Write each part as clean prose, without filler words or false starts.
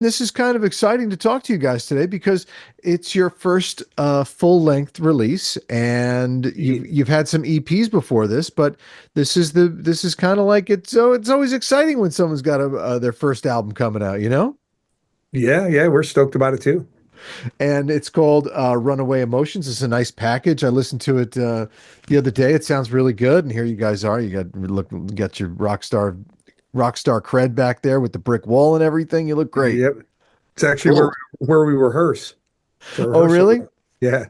This is kind of exciting to talk to you guys today because it's your first full-length release, and Ye- you've had some EPs before this, but this is kind of like it's always exciting when someone's got their first album coming out, you know? Yeah, yeah, we're stoked about it too. And it's called Runaway Emotions. It's a nice package. I listened to it the other day. It sounds really good, and here you guys are. You got your rock star cred back there with the brick wall and everything. You look great. Yep. It's actually Cool. where we rehearse. It's a Oh, rehearsal really? room. Yeah.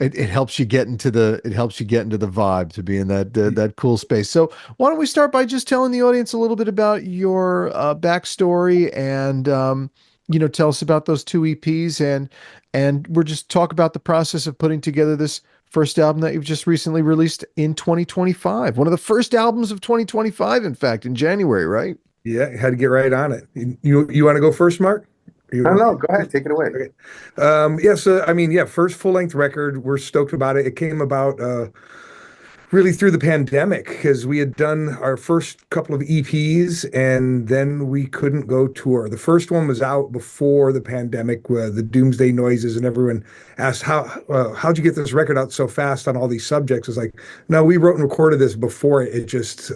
It helps you get into the vibe to be in that cool space. So why don't we start by just telling the audience a little bit about your backstory and tell us about those two EPs and we're just talk about the process of putting together this first album that you've just recently released in 2025. One of the first albums of 2025, in fact, in January, right? Yeah, had to get right on it. You want to go first, Mark? I don't You know. Go ahead, take it away. okay. Yeah, so I mean, yeah, first full-length record. We're stoked about it. It came about really through the pandemic because we had done our first couple of EPs and then we couldn't go tour. The first one was out before the pandemic, the Doomsday Noises, and everyone asked how'd you get this record out so fast on all these subjects? It's like, no, we wrote and recorded this before it just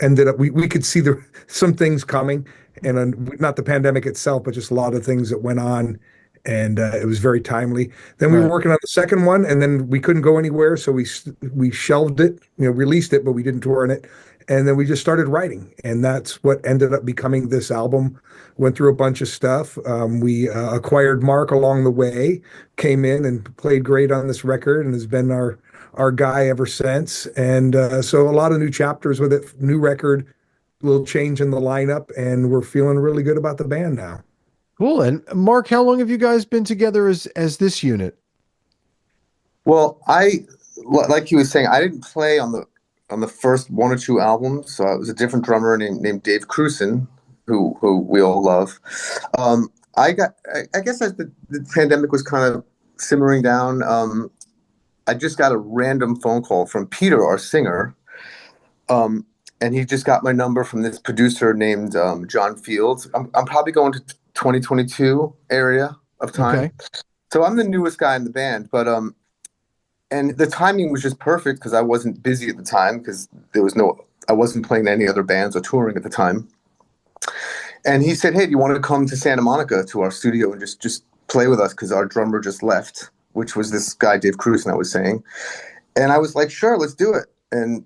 ended up. We could see some things coming, and not the pandemic itself, but just a lot of things that went on. And it was very timely. Then we were Right. working on the second one, and then we couldn't go anywhere, so we shelved it, released it, but we didn't tour on it. And then we just started writing, and that's what ended up becoming this album. Went through a bunch of stuff. We acquired Mark along the way, came in and played great on this record, and has been our guy ever since. And so a lot of new chapters with it, new record, little change in the lineup, and we're feeling really good about the band now. Cool. And Mark, how long have you guys been together as this unit? Well, like he was saying, I didn't play on the first one or two albums. So it was a different drummer named Dave Cruson, who we all love. I guess as the pandemic was kind of simmering down, I just got a random phone call from Peter, our singer, and he just got my number from this producer named John Fields. I'm probably going to 2022 area of time. Okay. So I'm the newest guy in the band, but and the timing was just perfect because I wasn't busy at the time because I wasn't playing any other bands or touring at the time. And he said, "Hey, do you want to come to Santa Monica to our studio and just play with us?" Because our drummer just left, which was this guy Dave Cruz, and I was saying, and I was like, "Sure, let's do it." And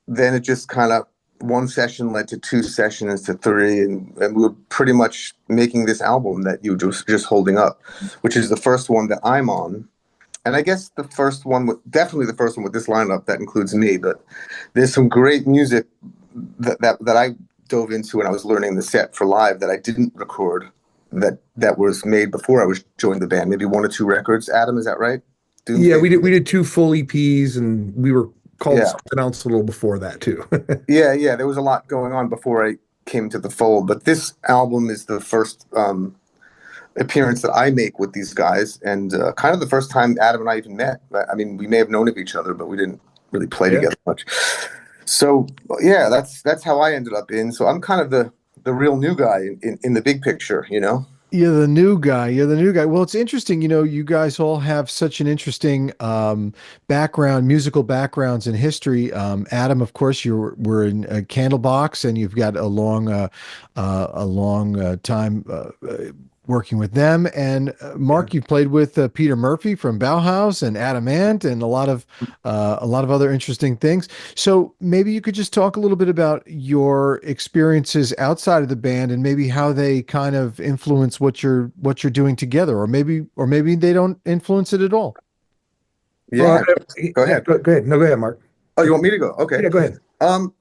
then it just kind of one session led to two sessions to three, and we were pretty much making this album that you just holding up, which is the first one that I'm on. And I guess definitely the first one with this lineup that includes me, but there's some great music that I dove into when I was learning the set for live that I didn't record that was made before I was joined the band. Maybe one or two records. Adam, is that right? Yeah, Doomsday? we did two full EPs, and we were called Yeah. something else a little before that too. Yeah. There was a lot going on before I came to the fold, but this album is the first appearance that I make with these guys, and kind of the first time Adam and I even met. I mean, we may have known of each other, but we didn't really play Yeah. together much. So yeah, that's how I ended up in. So I'm kind of the real new guy in the big picture, you know. You're the new guy. You're the new guy. Well, it's interesting. You guys all have such an interesting background, musical backgrounds and history. Adam, of course, were in Candlebox, and you've got a long time working with them. And Yeah. Mark, you played with Peter Murphy from Bauhaus and Adam Ant, and a lot of other interesting things. So maybe you could just talk a little bit about your experiences outside of the band and maybe how they kind of influence what you're doing together, or maybe they don't influence it at all. Well, Yeah, go yeah, ahead. go ahead. No, go ahead, Mark. Oh, you want me to go? Okay. Yeah, go ahead. Um,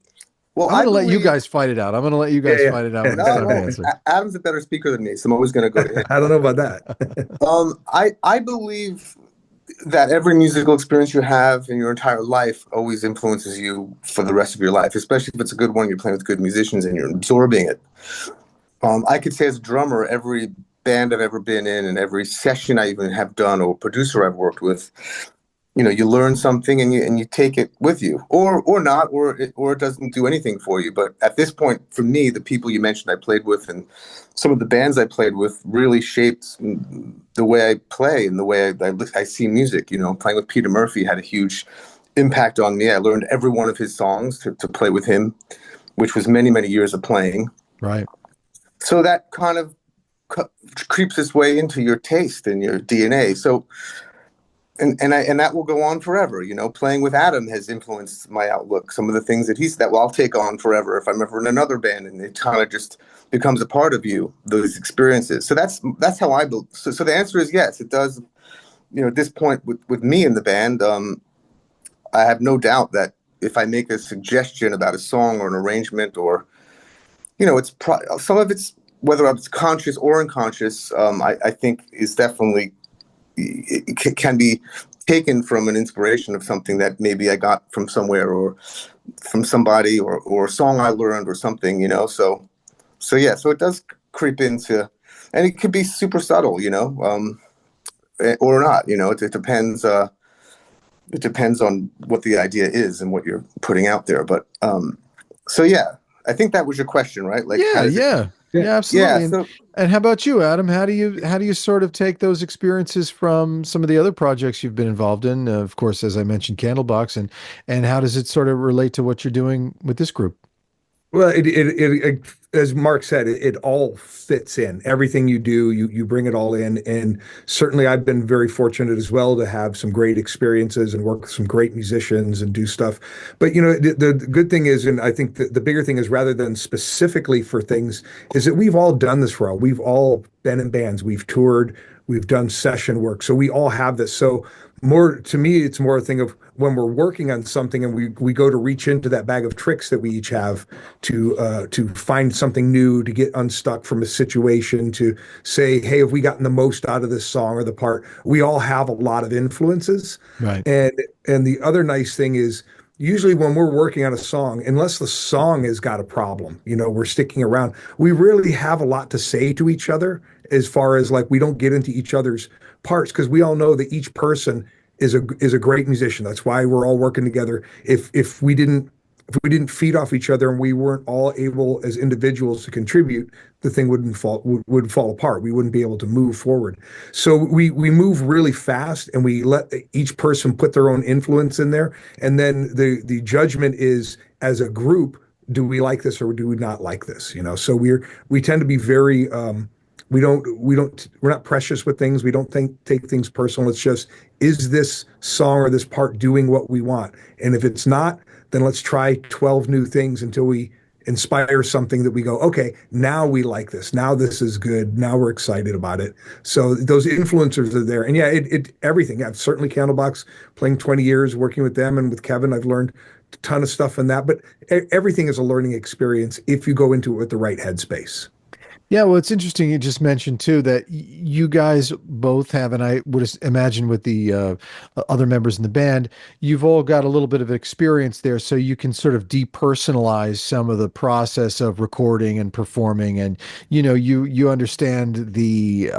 well, I'm I gonna let you believe guys fight it out. I'm gonna let you Yeah, guys fight it out when it's no, time to no. answer. Adam's a better speaker than me, so I'm always going to go to him. I don't know about that. I believe that every musical experience you have in your entire life always influences you for the rest of your life, especially if it's a good one. You're playing with good musicians and you're absorbing it. I could say as a drummer, every band I've ever been in and every session I even have done or producer I've worked with, you learn something and you take it with you, or not, or it doesn't do anything for you. But at this point, for me, the people you mentioned I played with and some of the bands I played with really shaped the way I play and the way I see music. Playing with Peter Murphy had a huge impact on me. I learned every one of his songs to play with him, which was many, many years of playing. Right. So that kind of creeps its way into your taste and your DNA. So, and that will go on forever. Playing with Adam has influenced my outlook. Some of the things that I'll take on forever if I'm ever in another band, and it kind of just becomes a part of you, those experiences. So that's how I build. So the answer is yes, it does. At this point with me in the band, I have no doubt that if I make a suggestion about a song or an arrangement, or some of it's, whether it's conscious or unconscious, I think is definitely, it can be taken from an inspiration of something that maybe I got from somewhere or from somebody or a song I learned or something, so yeah, so it does creep into, and it could be super subtle, or not, it depends. It depends on what the idea is and what you're putting out there. But so yeah, I think that was your question, right? Like, Yeah, yeah. Yeah, absolutely. Yeah. And how about you, Adam? How do you sort of take those experiences from some of the other projects you've been involved in? Of course, as I mentioned, Candlebox, and how does it sort of relate to what you're doing with this group? Well, as Mark said, it all fits in. Everything you do, you bring it all in. And certainly I've been very fortunate as well to have some great experiences and work with some great musicians and do stuff. But the good thing is, and I think the bigger thing is, rather than specifically for things, is that we've all done this for all. We've all been in bands, we've toured, we've done session work. So we all have this. So more to me, it's more a thing of when we're working on something and we go to reach into that bag of tricks that we each have to find something new, to get unstuck from a situation, to say, hey, have we gotten the most out of this song or the part? We all have a lot of influences. Right. And the other nice thing is, usually when we're working on a song, unless the song has got a problem, we're sticking around, we really have a lot to say to each other, as far as like, we don't get into each other's parts, because we all know that each person is a great musician. That's why we're all working together. If we didn't feed off each other and we weren't all able as individuals to contribute, the thing would fall apart. We wouldn't be able to move forward. So we move really fast, and we let each person put their own influence in there. And then the judgment is, as a group, do we like this or do we not like this? So we tend to be very we're not precious with things. We don't take things personal. It's just, is this song or this part doing what we want? And if it's not, then let's try 12 new things until we inspire something that we go, okay, now we like this. Now this is good. Now we're excited about it. So those influencers are there. And yeah, it everything. I've certainly Candlebox, playing 20 years, working with them and with Kevin, I've learned a ton of stuff in that. But everything is a learning experience if you go into it with the right headspace. Yeah, well, it's interesting you just mentioned too that you guys both have, and I would imagine with the other members in the band, you've all got a little bit of experience there, so you can sort of depersonalize some of the process of recording and performing, and you understand the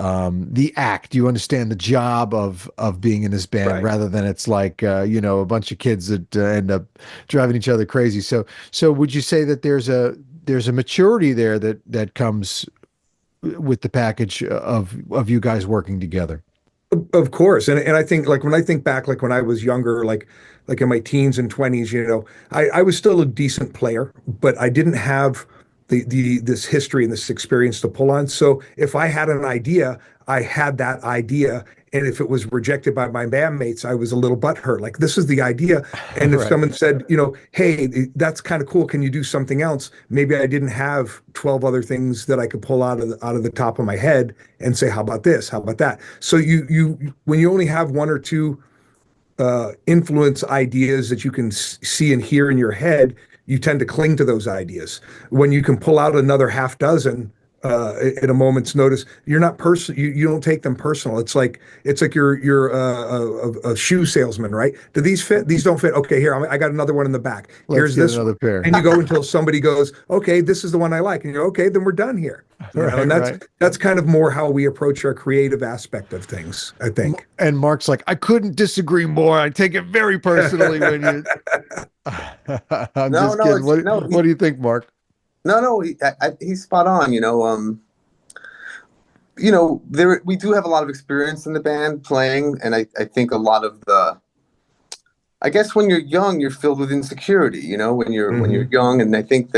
act, you understand the job of being in this band, Right. rather than it's like a bunch of kids that end up driving each other crazy. So would you say that there's a maturity there that comes with the package of you guys working together? Of course. And I think, like, when I think back, like when I was younger, like in my teens and 20s, I was still a decent player, but I didn't have this history and this experience to pull on. So if I had an idea, I had that idea. And if it was rejected by my bandmates, I was a little butthurt. Like, this is the idea. And if Right. someone said, hey, that's kind of cool, can you do something else? Maybe I didn't have 12 other things that I could pull out of the top of my head and say, how about this? How about that? So you when you only have one or two influence ideas that you can see and hear in your head, you tend to cling to those ideas. When you can pull out another half dozen, at a moment's notice. You're not you don't take them personal. It's like you're a shoe salesman, right? Do these fit? These don't fit. Okay, here I got another one in the back. Let's Here's get this another one, pair. and you go until somebody goes, okay, this is the one I like, and you're okay, then we're done here. Right, And right. that's kind of more how we approach our creative aspect of things, I think. And Mark's like, I couldn't disagree more. I take it very personally when you. I'm No, just no, kidding. it's no, What do you think, Mark? no. He's spot on. There we do have a lot of experience in the band playing, and I think a lot of I guess when you're young, you're filled with insecurity. When you're Mhm. young, and I think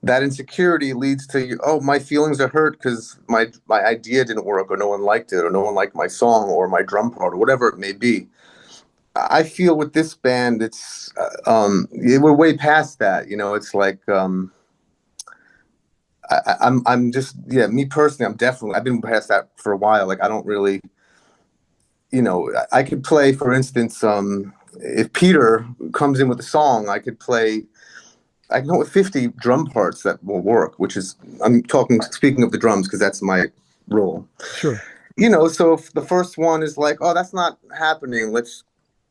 that insecurity leads to, oh, my feelings are hurt because my idea didn't work, or no one liked it, or no one liked my song or my drum part, or whatever it may be. I feel with this band, we're way past that. It's like, I'm just, yeah, me personally, I've been past that for a while. Like, I don't really, I could play, for instance, if Peter comes in with a song, I can come with 50 drum parts that will work, speaking of the drums, because that's my role. Sure. So if the first one is like, oh, that's not happening, let's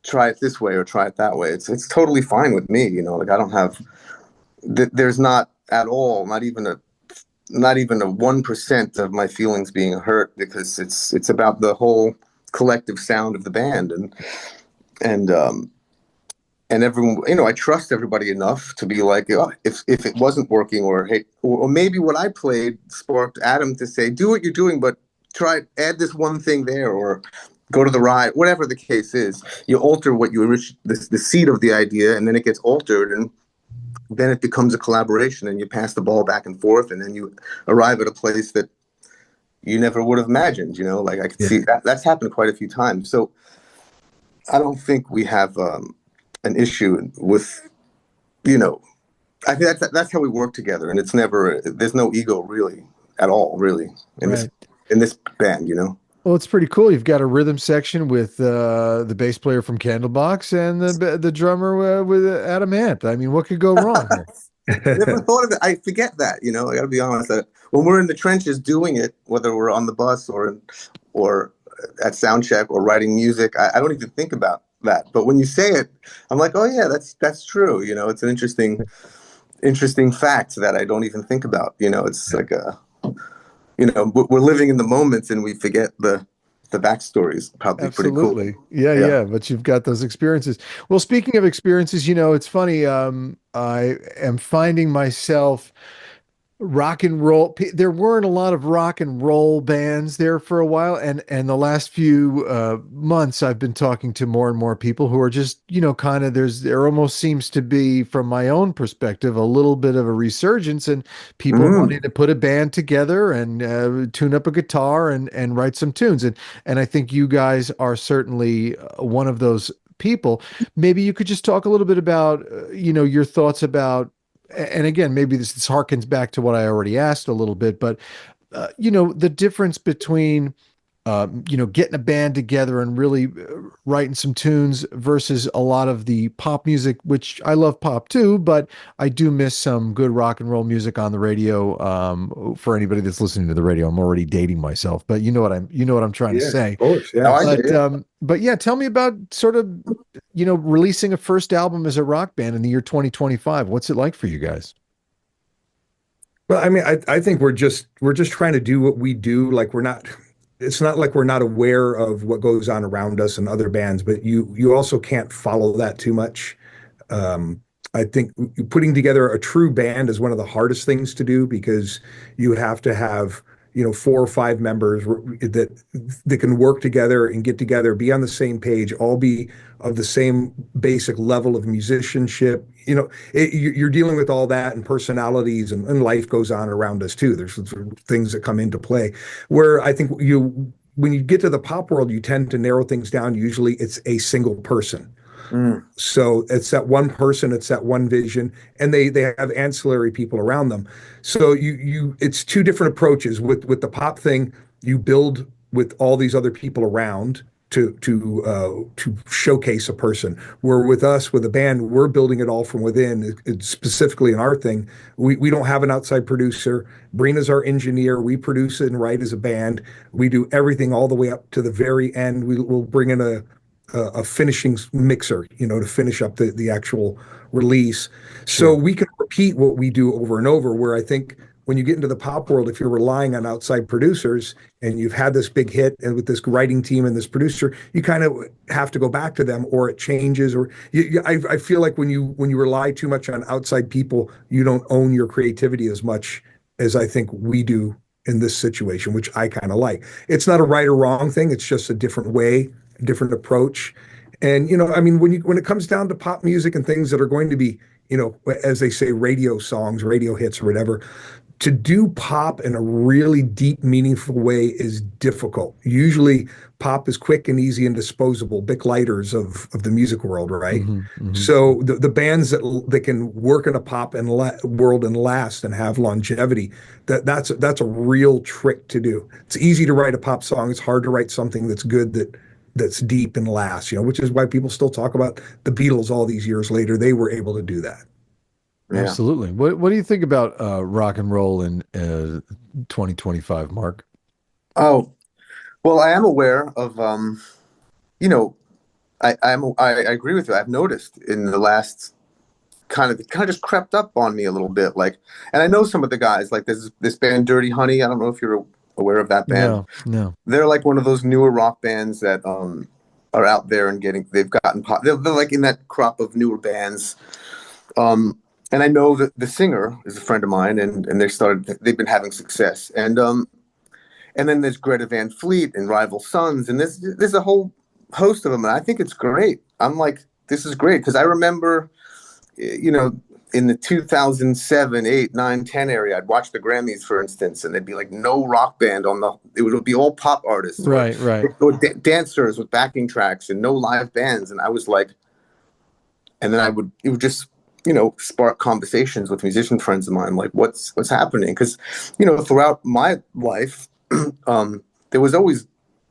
try it this way or try it that way. It's totally fine with me. Like, I don't have, there's not at all, not even a 1% of my feelings being hurt, because it's about the whole collective sound of the band, and everyone, I trust everybody enough to be like, oh, if it wasn't working, or hey, or maybe what I played sparked Adam to say, do what you're doing, but add this one thing there, or go to the ride, whatever the case is. You alter what the seed of the idea, and then it gets altered, and then it becomes a collaboration, and you pass the ball back and forth, and then you arrive at a place that you never would have imagined. Like, I could see that's happened quite a few times. So I don't think we have an issue with, I think that's how we work together, and there's no ego really at all, really, Right. in this band. Well, it's pretty cool. You've got a rhythm section with the bass player from Candlebox and the drummer with Adam Ant. I mean, what could go wrong here? Never thought of it. I forget that. I got to be honest. When we're in the trenches doing it, whether we're on the bus or at sound check or writing music, I don't even think about that. But when you say it, I'm like, oh yeah, that's true. It's an interesting fact that I don't even think about. It's like we're living in the moments, and we forget the backstories. Probably pretty cool. Absolutely. Yeah, Yeah. yeah. But you've got those experiences. Well, speaking of experiences, it's funny. I am finding myself rock and roll. There weren't a lot of rock and roll bands there for a while, and the last few months, I've been talking to more and more people who are just, kind of there almost seems to be, from my own perspective, a little bit of a resurgence, and people wanting to put a band together and tune up a guitar and write some tunes, and I think you guys are certainly one of those people. Maybe you could just talk a little bit about, your thoughts about, and again, maybe this harkens back to what I already asked a little bit, but the difference between getting a band together and really writing some tunes versus a lot of the pop music, which I love pop too, but I do miss some good rock and roll music on the radio. For anybody that's listening to the radio, I'm already dating myself, but you know what I'm trying to Yeah, say. of course. Yeah. No, I But get it. but yeah, tell me about sort of releasing a first album as a rock band in the year 2025. What's it like for you guys? Well, I mean, I think we're just trying to do what we do. Like, it's not like we're not aware of what goes on around us and other bands, but you also can't follow that too much. I think putting together a true band is one of the hardest things to do, because you have to have, 4 or 5 members that can work together and get together, be on the same page, all be of the same basic level of musicianship. You're dealing with all that, and personalities, and life goes on around us too. There's things that come into play, where I think when you get to the pop world, you tend to narrow things down. Usually it's a single person. So it's that one person, it's that one vision, and they have ancillary people around them. So it's two different approaches. With the pop thing, you build with all these other people around, to showcase a person. Where with us, with a band, we're building it all from within. Specifically in our thing, we don't have an outside producer. Brina's our engineer. We produce it and write as a band. We do everything all the way up to the very end. We'll bring in a finishing mixer, to finish up the actual release. So Sure. we can repeat what we do over and over. Where I think when you get into the pop world, if you're relying on outside producers and you've had this big hit and with this writing team and this producer, you kind of have to go back to them, or it changes. Or I feel like when you rely too much on outside people, you don't own your creativity as much as I think we do in this situation, which I kind of like. It's not a right or wrong thing. It's just a different way, a different approach. And I mean, when it comes down to pop music and things that are going to be, as they say, radio songs, radio hits, or whatever, to do pop in a really deep, meaningful way is difficult. Usually, pop is quick and easy and disposable, Bic lighters of the music world, right? So the bands that can work in a pop and world and last and have longevity, that's a real trick to do. It's easy to write a pop song. It's hard to write something that's good that's deep and lasts. Which is why people still talk about the Beatles all these years later. They were able to do that. Yeah. Absolutely. What do you think about rock and roll in 2025, Mark? Oh, well, I am aware of, I agree with you. I've noticed in the last it kind of just crept up on me a little bit. Like, and I know some of the guys, like this band Dirty Honey. I don't know if you're aware of that band. No. They're like one of those newer rock bands that are out there and they've gotten pop. They're like in that crop of newer bands. And I know that the singer is a friend of mine, and they've been having success. And then there's Greta Van Fleet and Rival Sons, and there's a whole host of them, and I think it's great. I'm like, this is great, because I remember, in the 2007, 8, 9, 10 area, I'd watch the Grammys, for instance, and they'd be like no rock band it would be all pop artists, Right. or dancers with backing tracks and no live bands, and I was like, and then it would just spark conversations with musician friends of mine, like what's happening, because throughout my life, there was always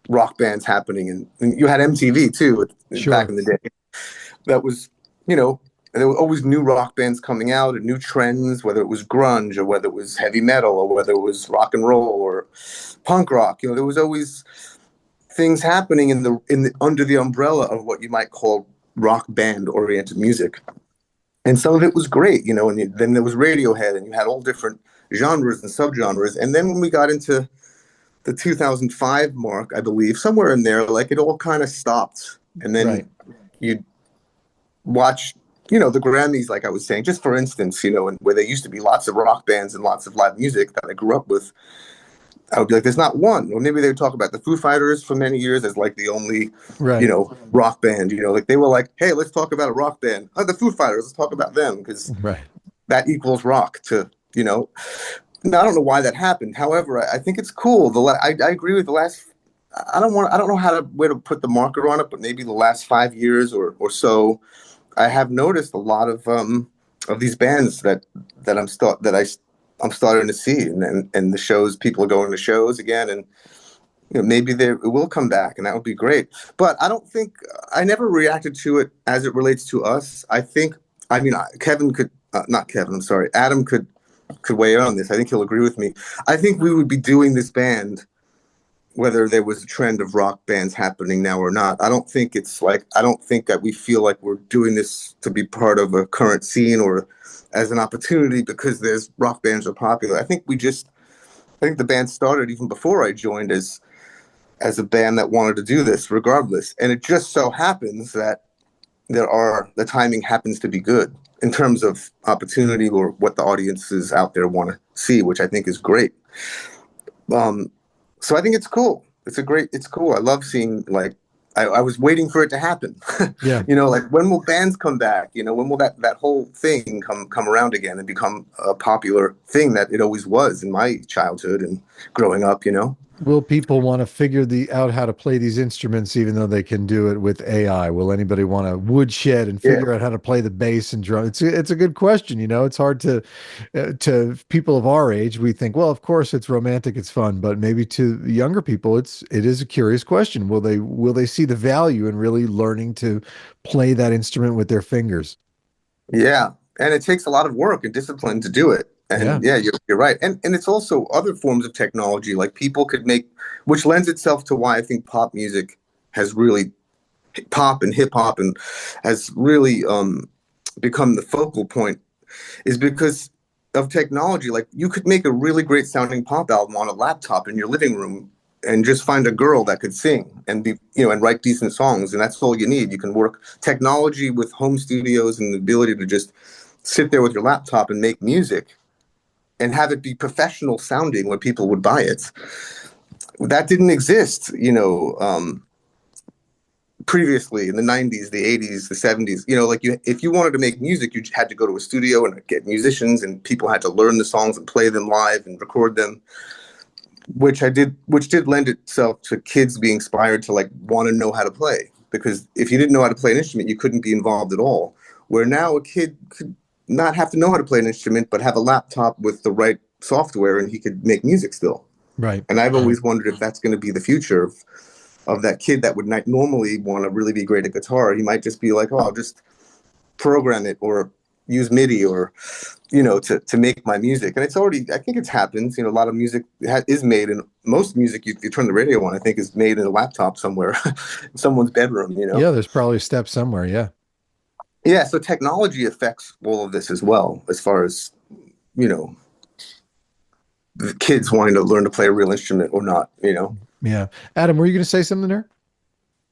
rock bands happening, and you had MTV too, Sure. back in the day. That was, there were always new rock bands coming out and new trends, whether it was grunge or whether it was heavy metal or whether it was rock and roll or punk rock. There was always things happening in the under the umbrella of what you might call rock band oriented music. And some of it was great, and then there was Radiohead, and you had all different genres and subgenres. And then when we got into the 2005 mark, I believe, somewhere in there, like it all kind of stopped. And then you'd watch, the Grammys, like I was saying, just for instance, and where there used to be lots of rock bands and lots of live music that I grew up with, I would be like, there's not one. Or maybe they would talk about the Foo Fighters for many years as like the only, rock band. Like they were like, hey, let's talk about a rock band. Oh, the Foo Fighters, let's talk about them, because that equals rock to, Now, I don't know why that happened. However, I think it's cool. I agree with the last. I don't know where to put the marker on it, but maybe the last 5 years or so, I have noticed a lot of these bands that I'm starting to see, and the shows, people are going to shows again, and maybe it will come back, and that would be great. But I never reacted to it as it relates to us. Kevin could, not Kevin, I'm sorry, Adam could weigh in on this. I think he'll agree with me. I think we would be doing this band whether there was a trend of rock bands happening now or not. I don't think that we feel like we're doing this to be part of a current scene or as an opportunity because there's rock bands are popular. I think the band started even before I joined as a band that wanted to do this regardless. And it just so happens that the timing happens to be good in terms of opportunity or what the audiences out there want to see, which I think is great. So I think it's cool. It's cool. I love seeing, like, I was waiting for it to happen. Yeah. Like, when will bands come back? When will that whole thing come around again and become a popular thing that it always was in my childhood and growing up, Will people want to figure out how to play these instruments even though they can do it with AI? Will anybody want to woodshed and Yeah. figure out how to play the bass and drum? It's a good question. It's hard to people of our age. We think, well, of course it's romantic, it's fun, but maybe to younger people, it is a curious question. Will they see the value in really learning to play that instrument with their fingers? Yeah. And it takes a lot of work and discipline to do it. Yeah, And yeah, you're right. And it's also other forms of technology like people could make, which lends itself to why I think pop music has really pop and hip hop and has really become the focal point is because of technology. Like you could make a really great sounding pop album on a laptop in your living room and just find a girl that could sing and be, and write decent songs. And that's all you need. You can work technology with home studios and the ability to just sit there with your laptop and make music and have it be professional sounding when people would buy it. That didn't exist, previously in the 90s, the 80s, the 70s. If you wanted to make music, you had to go to a studio and get musicians, and people had to learn the songs and play them live and record them, which did lend itself to kids being inspired to like want to know how to play, because if you didn't know how to play an instrument, you couldn't be involved at all. Where now a kid could not have to know how to play an instrument, but have a laptop with the right software and he could make music still. right. And I've always wondered if that's going to be the future of that kid that would not normally want to really be great at guitar. He might just be like, oh, I'll just program it or use MIDI or, to make my music. And it's already, I think it's happened. A lot of music is made, and most music, you turn the radio on, I think is made in a laptop somewhere, in someone's bedroom, Yeah, there's probably a step somewhere. Yeah. Yeah, so technology affects all of this as well, as far as, the kids wanting to learn to play a real instrument or not. Yeah. Adam, were you going to say something there?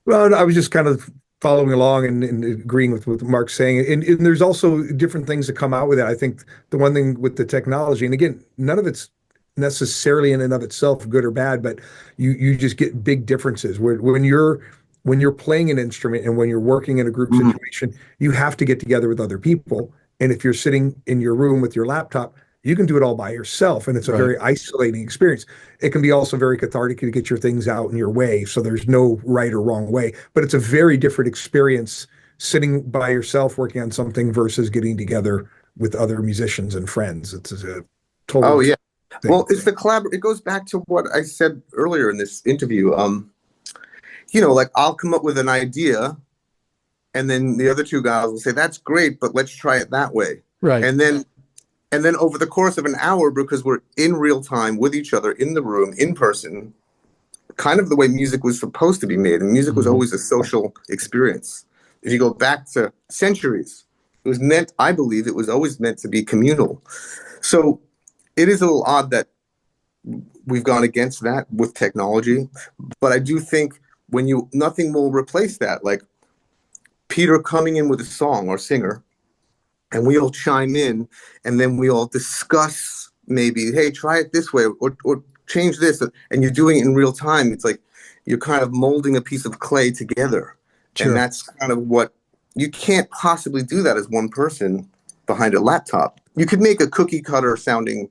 Well, I was just kind of following along and agreeing with what Marc's saying. And there's also different things that come out with it. I think the one thing with the technology, and again, none of it's necessarily in and of itself good or bad, but you just get big differences when you're playing an instrument and when you're working in a group situation, you have to get together with other people. And if you're sitting in your room with your laptop, you can do it all by yourself, and it's a very isolating experience. It can be also very cathartic to get your things out in your way, so there's no right or wrong way. But it's a very different experience sitting by yourself working on something versus getting together with other musicians and friends. It's a total. Oh yeah. Thing. Well, it's the It goes back to what I said earlier in this interview. Like I'll come up with an idea, and then the other two guys will say, "That's great, but let's try it that way." Right. And then over the course of an hour, because we're in real time with each other in the room, in person, kind of the way music was supposed to be made. And music was always a social experience. If you go back to centuries, I believe it was always meant to be communal. So it is a little odd that we've gone against that with technology. But I do think nothing will replace that. Like Peter coming in with a song or singer, and we all chime in, and then we all discuss maybe, hey, try it this way or change this. And you're doing it in real time. It's like you're kind of molding a piece of clay together. Sure. And that's kind of what you can't possibly do that as one person behind a laptop. You could make a cookie cutter sounding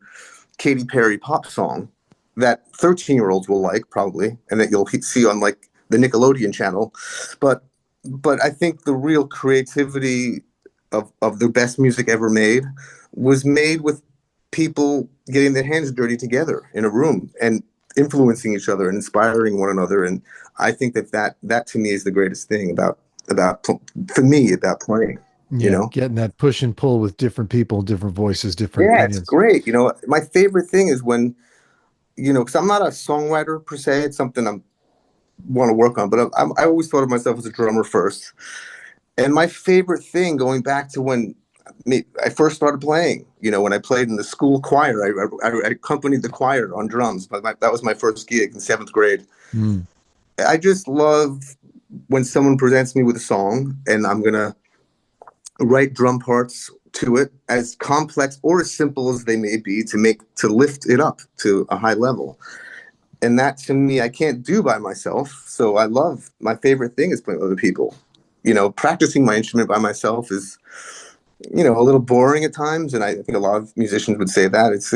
Katy Perry pop song that 13-year-olds will like probably, and that you'll see on like the Nickelodeon channel. But I think the real creativity of the best music ever made was made with people getting their hands dirty together in a room and influencing each other and inspiring one another. And I think that to me is the greatest thing about playing. Yeah, getting that push and pull with different people, different voices, different opinions. It's great. My favorite thing is when, because I'm not a songwriter per se. It's something I want to work on, but I always thought of myself as a drummer first. And my favorite thing, going back to when I first started playing, when I played in the school choir, I accompanied the choir on drums. That was my first gig in 7th grade. I just love when someone presents me with a song and I'm going to write drum parts to it, as complex or as simple as they may be, to lift it up to a high level. And that, to me, I can't do by myself. So my favorite thing is playing with other people. Practicing my instrument by myself is a little boring at times, and I think a lot of musicians would say that it's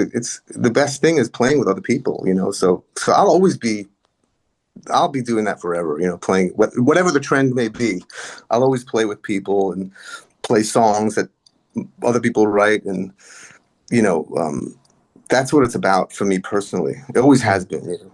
the best thing is playing with other people, so I'll be doing that forever, playing whatever the trend may be. I'll always play with people and play songs that other people write, and that's what it's about for me personally. It always has been.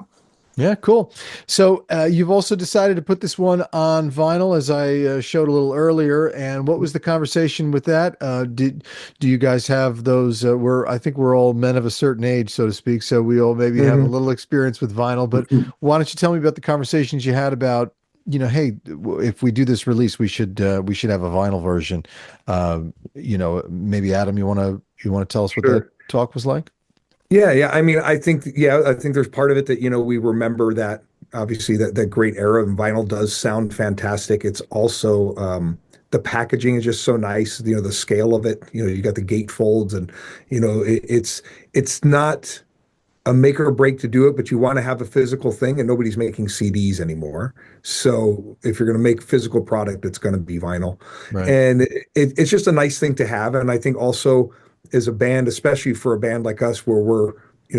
Yeah, cool. So you've also decided to put this one on vinyl, as I showed a little earlier. And what was the conversation with that? Do you guys have those? I think we're all men of a certain age, so to speak. So we all maybe have a little experience with vinyl. But why don't you tell me about the conversations you had about, hey, if we do this release, we should have a vinyl version. Maybe Adam, you want to tell us what Sure. that talk was like? Yeah. I mean, I think there's part of it that, we remember that obviously that great era, and vinyl does sound fantastic. It's also the packaging is just so nice, the scale of it, you got the gate folds, and it's not a make or break to do it, but you want to have a physical thing, and nobody's making CDs anymore. So if you're going to make physical product, it's going to be vinyl. Right. And it's just a nice thing to have. And I think also as a band, especially for a band like us, where we're,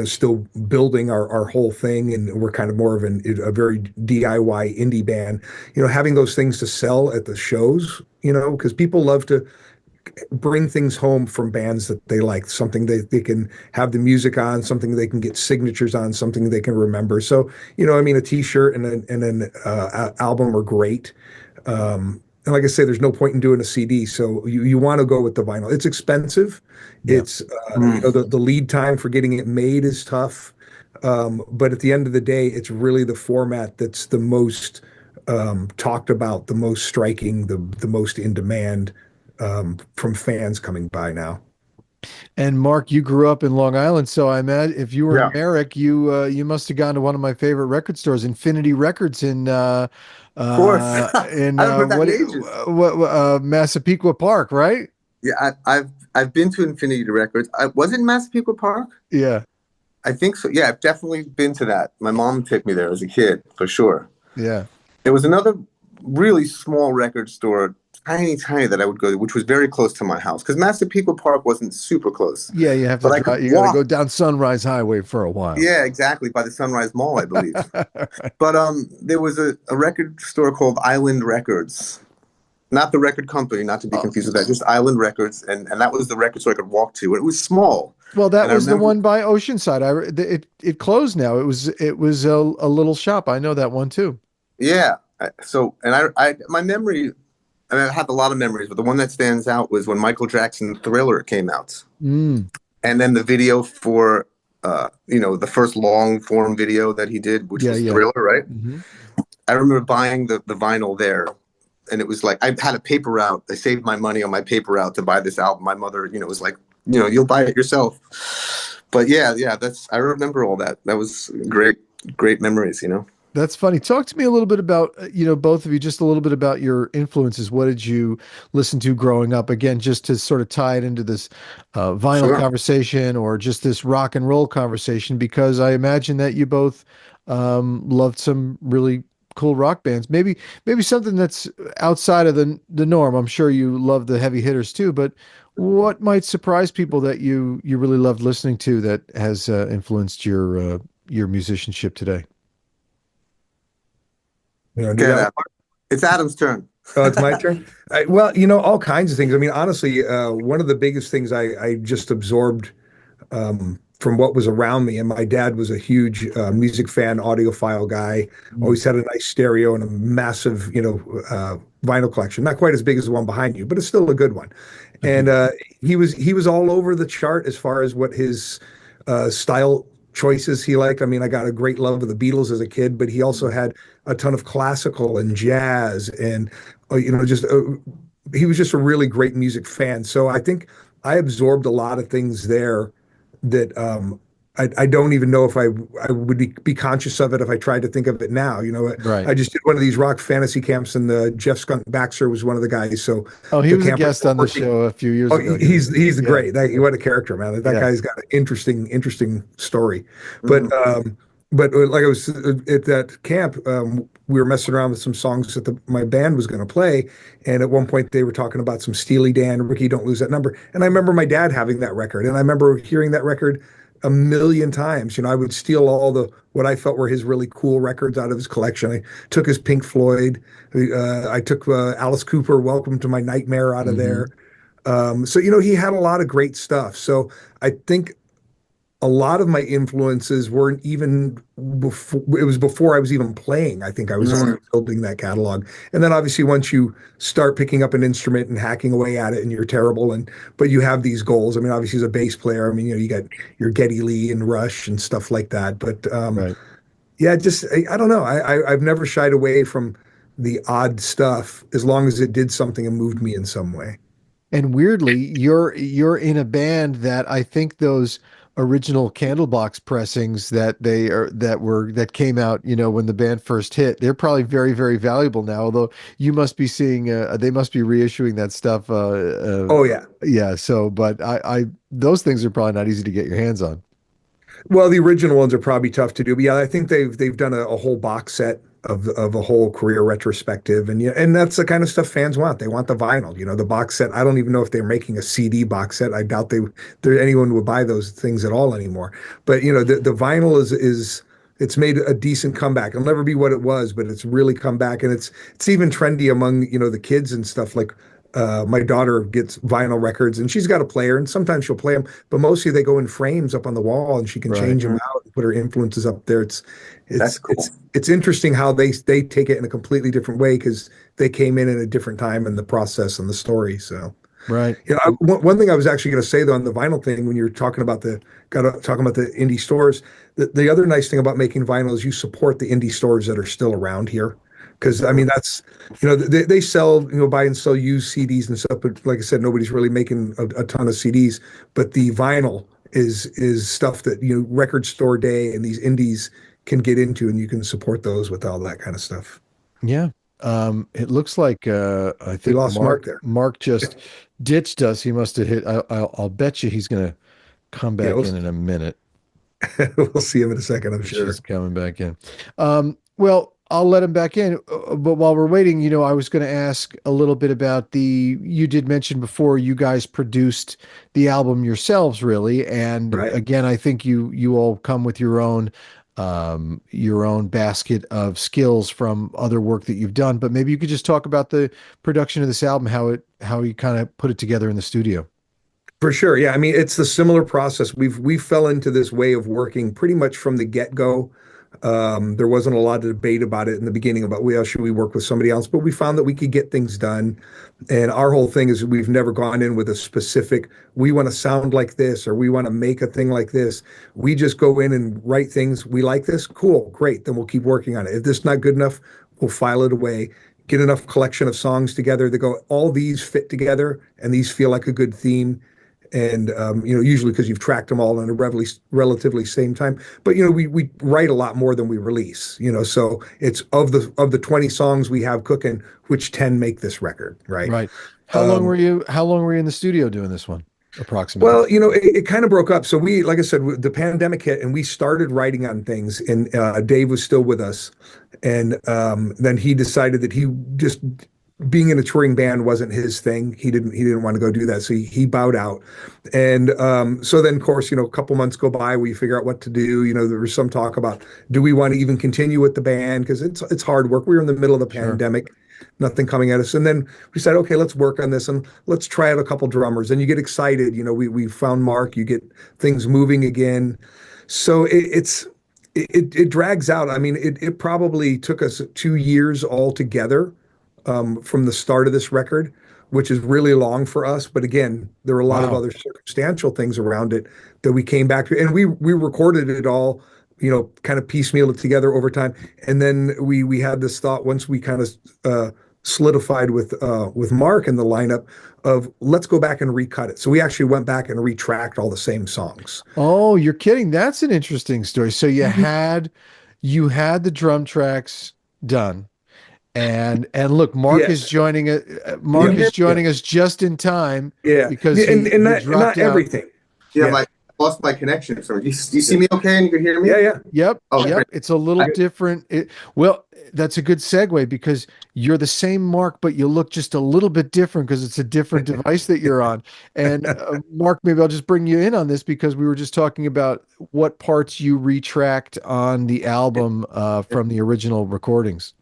still building our whole thing, and we're kind of more of a very DIY indie band, having those things to sell at the shows, because people love to bring things home from bands that they like, something they can have the music on, something they can get signatures on, something they can remember. So, I mean, a t-shirt and an album are great. And like I say, there's no point in doing a CD. So you want to go with the vinyl. It's expensive. Yeah. It's, the lead time for getting it made is tough. But at the end of the day, it's really the format that's the most talked about, the most striking, the most in demand from fans coming by now. And Mark, you grew up in Long Island, so I imagine if you were Yeah. in Merrick, you must have gone to one of my favorite record stores, Infinity Records Of course. I haven't heard that in ages. Massapequa Park, right? Yeah, I've been to Infinity Records. Was it Massapequa Park? Yeah, I think so. Yeah, I've definitely been to that. My mom took me there as a kid, for sure. yeah. There was another really small record store, tiny, that I would go to, which was very close to my house, because Massapequa Park wasn't super close. Yeah, you have But to I drive, could you got to walk. go down Sunrise Highway for a while. Yeah, exactly, by the Sunrise Mall, I believe. But there was a record store called Island Records. Not the record company, not to be confused with that, just Island Records, and that was the record store I could walk to. And it was small. Well, that And I was the remember, one by Oceanside. It closed now. It was a little shop. I know that one too. yeah. I my memory, and I have a lot of memories, but the one that stands out was when Michael Jackson's Thriller came out. Mm. And then the video for, the first long form video that he did, which was Thriller, right? Mm-hmm. I remember buying the vinyl there. And it was like, I had a paper route. I saved my money on my paper route to buy this album. My mother, was like, you'll buy it yourself. But yeah, I remember all that. That was great memories, That's funny. Talk to me a little bit about, both of you, just a little bit about your influences. What did you listen to growing up? Again, just to sort of tie it into this vinyl conversation, or just this rock and roll conversation, because I imagine that you both loved some really cool rock bands. Maybe something that's outside of the norm. I'm sure you love the heavy hitters too, but what might surprise people that you really loved listening to that has influenced your musicianship today? It's Adam's turn. Oh, it's my turn. Well, all kinds of things. I mean, honestly, one of the biggest things I just absorbed from what was around me, and my dad was a huge music fan, audiophile guy. Always had a nice stereo and a massive, vinyl collection. Not quite as big as the one behind you, but it's still a good one. And he was all over the chart as far as what his style choices he liked. I mean, I got a great love of the Beatles as a kid, but he also had a ton of classical and jazz, and just he was just a really great music fan. So I think I absorbed a lot of things there that I don't even know if I would be conscious of it if I tried to think of it now. Right. I just did one of these rock fantasy camps, and Jeff Skunk Baxter was one of the guys. So he was a guest on the show a few years ago. He's great. What a character, man. That guy's got an interesting story. But but like I was at that camp, we were messing around with some songs that my band was going to play, and at one point they were talking about some Steely Dan, Ricky, Don't Lose That Number, and I remember my dad having that record, and I remember hearing that record a million times. I would steal all the what I felt were his really cool records out of his collection. I took his Pink Floyd, I took Alice Cooper, Welcome to My Nightmare out of Hmm. there. So he had a lot of great stuff. So I think a lot of my influences weren't even before it was before I was even playing. I think I was Mm, already building that catalog. And then obviously once you start picking up an instrument and hacking away at it and you're terrible but you have these goals. I mean, obviously as a bass player, I mean, you got your Geddy Lee and Rush and stuff like that. But Right. yeah, just I don't know. I've never shied away from the odd stuff as long as it did something and moved me in some way. And weirdly, you're in a band that I think those original Candlebox pressings that came out, when the band first hit, they're probably very, very valuable now. Although you must be seeing, they must be reissuing that stuff. Oh yeah. Yeah. So, but those things are probably not easy to get your hands on. Well, the original ones are probably tough to do, but yeah, I think they've done a whole box set of a whole career retrospective, and yeah, and that's the kind of stuff fans want. They want the vinyl, the box set. I don't even know if they're making a CD box set. I doubt there anyone would buy those things at all anymore. But the vinyl is it's made a decent comeback. It'll never be what it was, but it's really come back, and it's even trendy among the kids and stuff like. My daughter gets vinyl records and she's got a player and sometimes she'll play them, but mostly they go in frames up on the wall and she can Right. change them out and put her influences up there. It's that's it's cool. it's interesting how they take it in a completely different way because they came in at a different time in the process and the story. So Right. one thing I was actually going to say though on the vinyl thing when you're talking about talking about the indie stores, the other nice thing about making vinyl is you support the indie stores that are still around here. Because I mean that's they sell buy and sell used CDs and stuff, but like I said, nobody's really making a ton of CDs. But the vinyl is stuff that Record Store Day and these indies can get into, and you can support those with all that kind of stuff. Yeah. It looks like I We think lost Mark Mark there. Mark just ditched us. He must have hit. I'll bet you he's gonna come Yeah, back in a minute. we'll see him in a second, I'm It's sure. just coming back in. Well, I'll let him back in. But while we're waiting, I was going to ask a little bit about you did mention before you guys produced the album yourselves, really. And Right. again, I think you all come with your own basket of skills from other work that you've done. But maybe you could just talk about the production of this album, how you kind of put it together in the studio. For sure. Yeah. I mean, it's the similar process. We fell into this way of working pretty much from the get-go. There wasn't a lot of debate about it in the beginning about, well, should we work with somebody else? But we found that we could get things done. And our whole thing is we've never gone in with a specific, we want to sound like this or we want to make a thing like this. We just go in and write things. We like this. Cool. Great. Then we'll keep working on it. If this is not good enough, we'll file it away. Get enough collection of songs together that go, all these fit together and these feel like a good theme and usually because you've tracked them all in a relatively same time. But we write a lot more than we release. So it's of the 20 songs we have cooking, which 10 make this record, right? Right. Um, How long were you in the studio doing this one, approximately? well, it kind of broke up. So like I said, the pandemic hit, and we started writing on things. And Dave was still with us, and then he decided that he just being in a touring band wasn't his thing. He didn't want to go do that, so he bowed out. And so then, of course, a couple months go by, we figure out what to do. There was some talk about do we want to even continue with the band because it's hard work. We were in the middle of the Sure. pandemic, nothing coming at us, and then we said, okay, let's work on this and let's try out a couple drummers. And you get excited. We found Mark. You get things moving again. So it drags out. I mean, it probably took us 2 years altogether from the start of this record, which is really long for us. But again, there were a lot of Wow. other circumstantial things around it that we came back to, and we recorded it all, kind of piecemealed it together over time. And then we had this thought once we kind of solidified with Mark in the lineup of let's go back and recut it. So we actually went back and retracked all the same songs. Oh, you're kidding. That's an interesting story. So you had the drum tracks done. And look, Mark is Yes. joining us. Mark Yeah. is Yeah. joining us just in time Yeah. because And he not dropped out. everything. Yeah, Yeah. my lost my connection. So you see me okay and you can hear me? Yeah. Yep. Oh, Yep. great. It's a little different. Well, that's a good segue because you're the same Mark, but you look just a little bit different because it's a different device that you're on. And Mark, maybe I'll just bring you in on this because we were just talking about what parts you retracked on the album from the original recordings.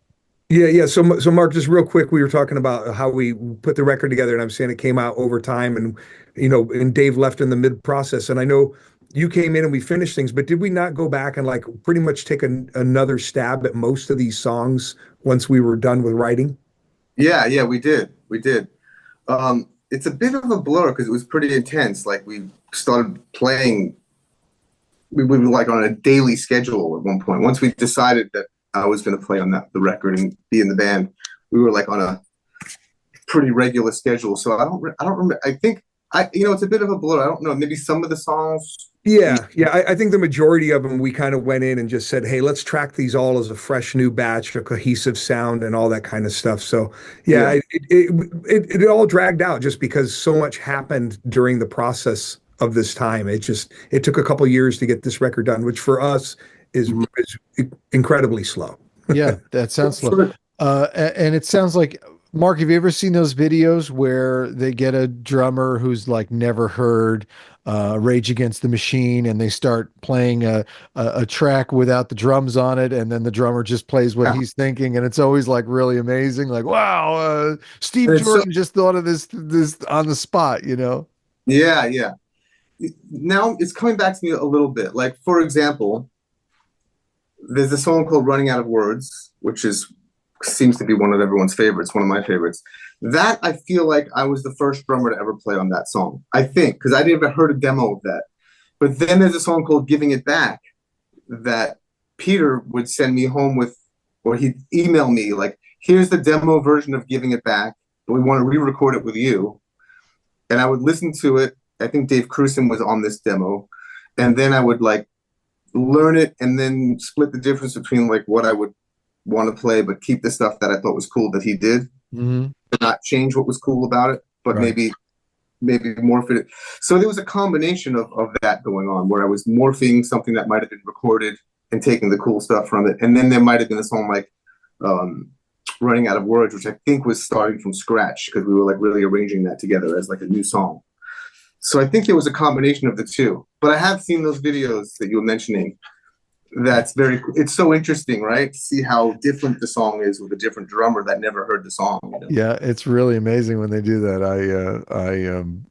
Yeah. So Mark, just real quick, we were talking about how we put the record together, and I'm saying it came out over time, and and Dave left in the mid process, and I know you came in and we finished things, but did we not go back and like pretty much take another stab at most of these songs once we were done with writing? Yeah, we did. We did. It's a bit of a blur because it was pretty intense. Like we started playing, we were like on a daily schedule at one point. Once we decided that I was going to play on the record and be in the band, we were like on a pretty regular schedule. So I don't remember. I think it's a bit of a blur. I don't know. Maybe some of the songs. Yeah. I think the majority of them we kind of went in and just said, hey, let's track these all as a fresh new batch, a cohesive sound, and all that kind of stuff. So yeah. It all dragged out just because so much happened during the process of this time. It took a couple years to get this record done, which for us is incredibly slow. Yeah, that sounds slow. And it sounds like, Mark, have you ever seen those videos where they get a drummer who's like never heard Rage Against the Machine and they start playing a track without the drums on it, and then the drummer just plays what he's thinking, and it's always like really amazing. Like, wow, Steve Jordan just thought of this on the spot, Yeah. Now it's coming back to me a little bit. Like, for example, there's a song called Running Out of Words, which seems to be one of everyone's favorites, one of my favorites. That I feel like I was the first drummer to ever play on that song. I think, because I never heard a demo of that. But then there's a song called Giving It Back that Peter would send me home with, or he'd email me like, here's the demo version of Giving It Back, but we want to re-record it with you. And I would listen to it. I think Dave Cruson was on this demo. And then I would like learn it and then split the difference between like what I would want to play, but keep the stuff that I thought was cool that he did, not change what was cool about it, but maybe morph it. So there was a combination of that going on where I was morphing something that might have been recorded and taking the cool stuff from it. And then there might have been a song like Running Out of Words, which I think was starting from scratch because we were like really arranging that together as like a new song. So I think there was a combination of the two, but I have seen those videos that you were mentioning. It's so interesting, right? To see how different the song is with a different drummer that never heard the song. Yeah, it's really amazing when they do that.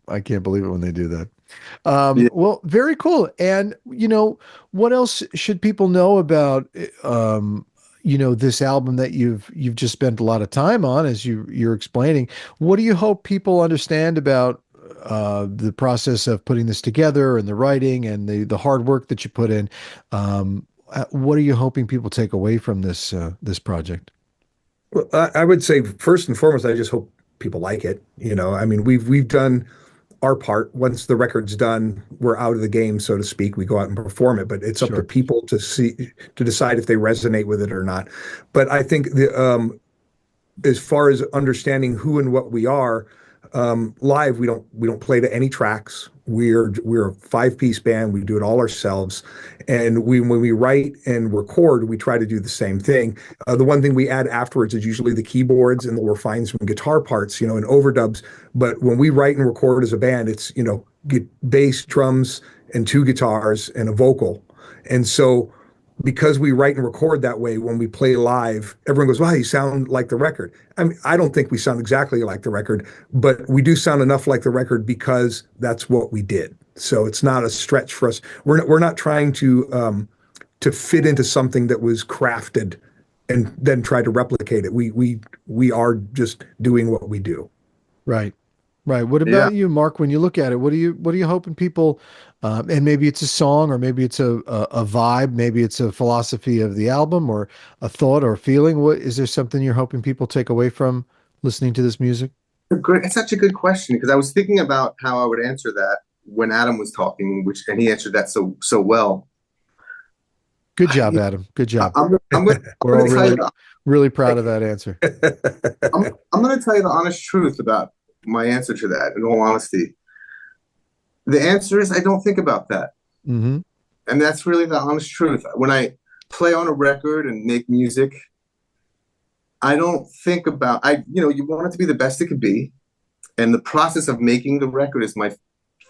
I can't believe it when they do that. Well, very cool. And what else should people know about this album that you've just spent a lot of time on, as you're explaining? What do you hope people understand about the process of putting this together and the writing and the hard work that you put in? What are you hoping people take away from this project? Well, I would say first and foremost, I just hope people like it. I mean, we've done our part. Once the record's done, we're out of the game, so to speak. We go out and perform it, but it's up to people to decide if they resonate with it or not. But I think as far as understanding who and what we are, live, we don't play to any tracks. We're a 5-piece band. We do it all ourselves. And when we write and record, we try to do the same thing. The one thing we add afterwards is usually the keyboards, and we'll find some guitar parts, and overdubs. But when we write and record as a band, it's, bass, drums, and 2 guitars and a vocal. And so because we write and record that way, when we play live, everyone goes, wow, you sound like the record. I mean, I don't think we sound exactly like the record, but we do sound enough like the record because that's what we did. So it's not a stretch for us. We're not trying to fit into something that was crafted and then try to replicate it. We are just doing what we do. Right. Right. What about you, Mark? When you look at it, what are you hoping people, and maybe it's a song, or maybe it's a vibe, maybe it's a philosophy of the album, or a thought or feeling? What is there something you're hoping people take away from listening to this music? It's such a good question because I was thinking about how I would answer that when Adam was talking, and he answered that so well. Good job, Adam. Good job. We're all really proud of that answer. I'm going to tell you the honest truth about my answer to that, in all honesty. The answer is I don't think about that. Hmm. And that's really the honest truth. When I play on a record and make music, I don't think about you want it to be the best it could be. And the process of making the record is my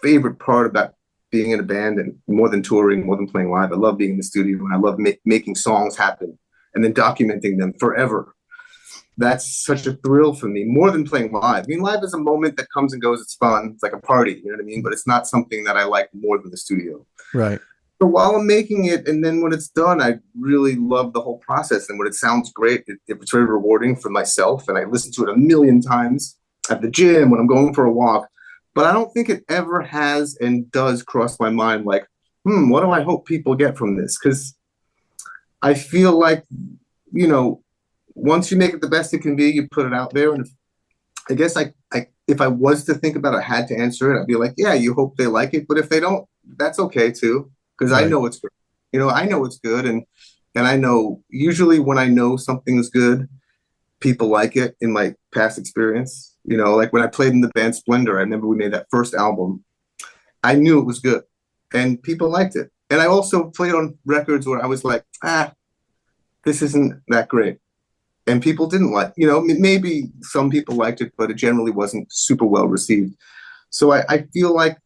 favorite part about being in a band, and more than touring, more than playing live. I love being in the studio, and I love making songs happen and then documenting them forever. That's such a thrill for me, more than playing live. I mean, live is a moment that comes and goes. It's fun. It's like a party, you know what I mean? But it's not something that I like more than the studio. Right. So while I'm making it, and then when it's done, I really love the whole process. And when it sounds great, it's very rewarding for myself. And I listen to it a million times at the gym, when I'm going for a walk. But I don't think it ever has and does cross my mind like, what do I hope people get from this? Because I feel like, you know, once you make it the best it can be, you put it out there. And I guess if I was to think about it, I had to answer it, I'd be like, yeah, you hope they like it. But if they don't, that's okay too. Because I Right. know it's good. You know, I know it's good. And I know usually when I know something is good, people like it in my past experience. You know, like when I played in the band Splendor, I remember we made that first album. I knew it was good and people liked it. And I also played on records where I was like, this isn't that great. And people didn't like, maybe some people liked it, but it generally wasn't super well received. So I feel like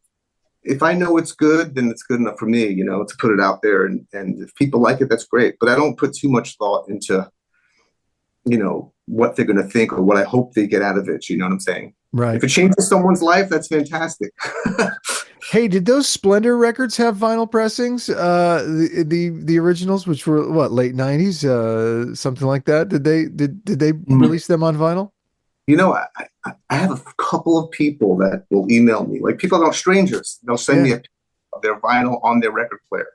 if I know it's good, then it's good enough for me, to put it out there. And if people like it, that's great. But I don't put too much thought into, what they're going to think or what I hope they get out of it. You know what I'm saying? Right. If it changes someone's life, that's fantastic. Hey, did those Splendor records have vinyl pressings? The originals, which were what, late '90s, something like that. Did they release them on vinyl? I have a couple of people that will email me, like people don't strangers. They'll send me a picture of their vinyl on their record player,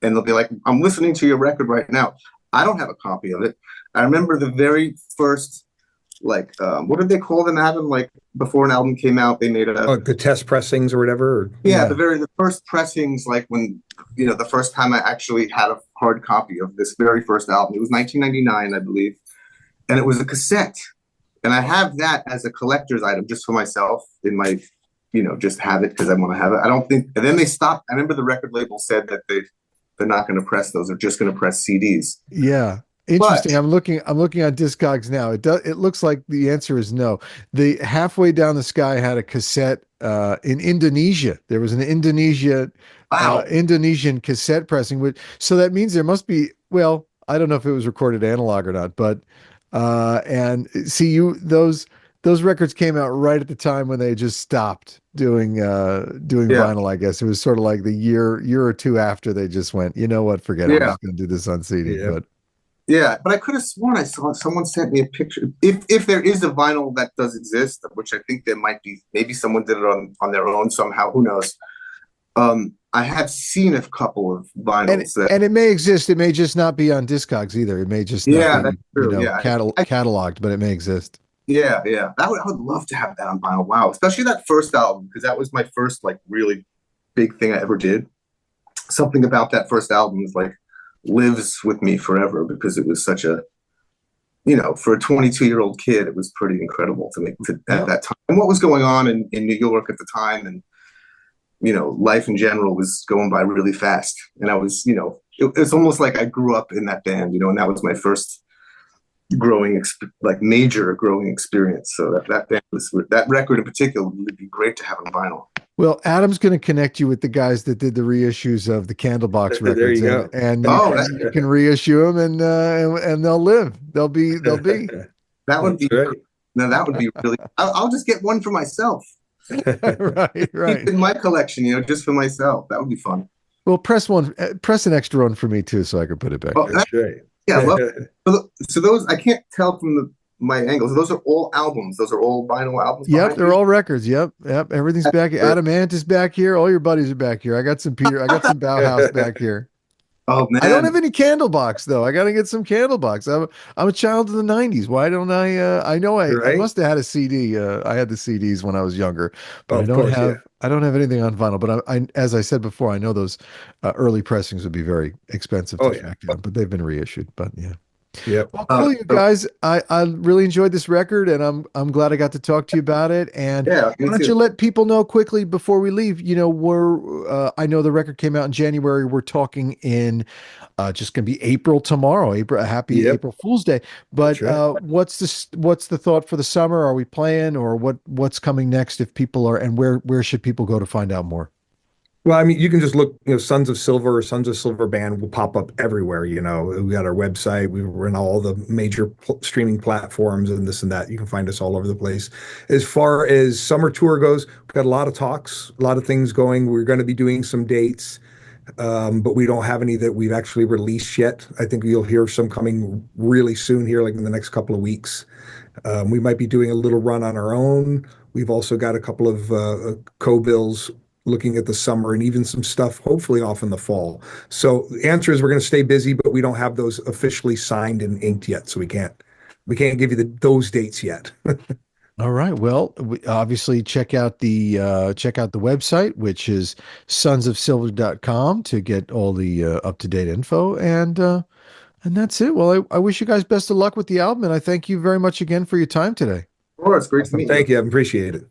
and they'll be like, "I'm listening to your record right now." I don't have a copy of it. I remember the very first, what did they call them, Adam? Like before an album came out, they made the test pressings or whatever. The first pressings, like when the first time I actually had a hard copy of this very first album. It was 1999, I believe, and it was a cassette. And I have that as a collector's item just for myself in my, just have it because I want to have it. I don't think, and then they stopped. I remember the record label said that they're not going to press those. They're just going to press CDs. Yeah. Interesting. But, I'm looking on Discogs now. It looks like the answer is no. The Halfway Down the Sky had a cassette in Indonesia. There was an Indonesian cassette pressing, so that means there must be, well, I don't know if it was recorded analog or not, but and see, those records came out right at the time when they just stopped doing vinyl. I guess it was sort of like the year or two after they just went, you know what, forget it. I'm just going to do this on CD. But I could have sworn I saw someone sent me a picture. If there is a vinyl that does exist, which I think there might be, maybe someone did it on their own somehow. Who knows? I have seen a couple of vinyls, and it may exist. It may just not be on Discogs either. It may just not be, that's true. cataloged, but it may exist. Yeah. I would love to have that on vinyl. Wow, especially that first album, because that was my first really big thing I ever did. Something about that first album is lives with me forever because it was such a, for a 22-year-old kid, it was pretty incredible to make at that time. And what was going on in New York at the time, and life in general was going by really fast. And I was, it's almost like I grew up in that band, and that was my first major growing experience. So that record in particular would be great to have on vinyl. Well, Adam's going to connect you with the guys that did the reissues of the Candlebox records, there you go. and you can reissue them, and they'll live. They'll be. That would be great. No, that would be really. I'll just get one for myself. Right. Keep in my collection, just for myself. That would be fun. Well, press an extra one for me too, so I can put it back. Oh, that's right. Yeah, so those, I can't tell from my angles. Those are all albums. Those are all vinyl albums. Yep, they're all records. Yep. Everything's back here. Adam Ant is back here. All your buddies are back here. I got some Bauhaus back here. Oh man, I don't have any Candlebox though. I got to get some Candlebox. I'm a child of the '90s. Why don't I? I know I must have had a CD. I had the CDs when I was younger, but I don't have anything on vinyl. But I as I said before, I know those early pressings would be very expensive to track down, but they've been reissued. But yeah. Yep. Well, cool, you So, guys. I really enjoyed this record, and I'm glad I got to talk to you about it. And yeah, me why don't you too. let people know quickly before we leave? I know the record came out in January. We're talking in just gonna be April tomorrow. April, a happy Yep. April Fool's Day. That's But right. what's the thought for the summer? Are we playing, or what's coming next? If people are, and where should people go to find out more? Well, I mean, you can just look, Sons of Silver or Sons of Silver Band will pop up everywhere. We got our website, we're in all the major streaming platforms and this and that. You can find us all over the place. As far as summer tour goes, we've got a lot of talks, a lot of things going. We're going to be doing some dates, but we don't have any that we've actually released yet. I think you'll hear some coming really soon here, like in the next couple of weeks. We might be doing a little run on our own. We've also got a couple of co-bills looking at the summer and even some stuff hopefully off in the fall. So the answer is we're going to stay busy, but we don't have those officially signed and inked yet, so we can't give you those dates yet. All right. Well, obviously check out the website, which is sonsofsilver.com to get all the up-to-date info. And that's it. Well, I wish you guys best of luck with the album, and I thank you very much again for your time today. Oh, it's great to Awesome. meet you. Thank you. I appreciate it.